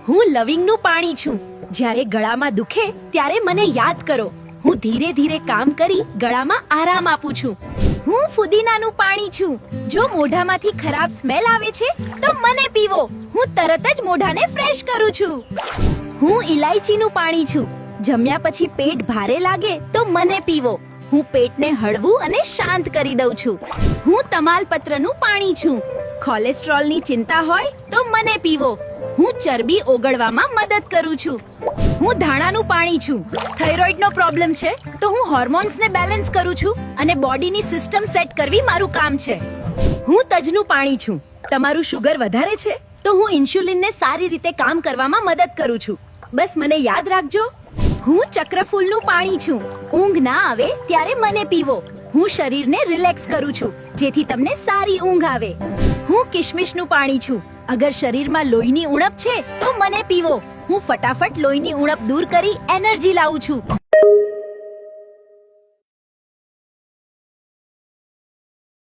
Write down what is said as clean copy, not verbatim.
હું લવિંગનું પાણી છું. જ્યારે ગળામાં દુખે ત્યારે મને યાદ કરો. હું ધીરે ધીરે કામ કરી ગળામાં આરામ આપું છું. હું ફુદીનાનું પાણી છું. જો મોઢામાંથી ખરાબ સ્મેલ આવે છે તો મને પીવો. હું તરત જ મોઢાને ફ્રેશ કરું છું. હું ઇલાયચીનું પાણી છું. જમ્યા પછી પેટ ભારે લાગે તો મને પીવો. હું પેટને હળવું અને શાંત કરી દઉં છું. હું તમાલપત્રનું પાણી છું. કોલેસ્ટ્રોલની ચિંતા હોય તો મને પીવો. હું ચરબી ઓગળવામાં મદદ કરું છું. હું ધાણાનું પાણી છું. થાઇરોઇડનો પ્રોબ્લેમ છે તો હું હોર્મોન્સને બેલેન્સ કરું છું અને બોડીની સિસ્ટમ સેટ કરવી મારું કામ છે. હું તજનું પાણી છું. તમારું શુગર વધારે છે તો હું ઇન્સ્યુલિનને સારી રીતે કામ કરવામાં મદદ કરું છું. બસ મને યાદ રાખજો. હું ચક્રફૂલનું પાણી છું. ઊંઘ ના આવે ત્યારે મને પીવો. હું શરીરને રિલેક્સ કરું છું જેથી તમને સારી ઊંઘ આવે. હું કિશમિશનું પાણી છું. અગર શરીરમાં લોહીની ઉણપ છે તો મને પીવો. હું ફટાફટ લોહીની ઉણપ દૂર કરી એનર્જી લાવું છું.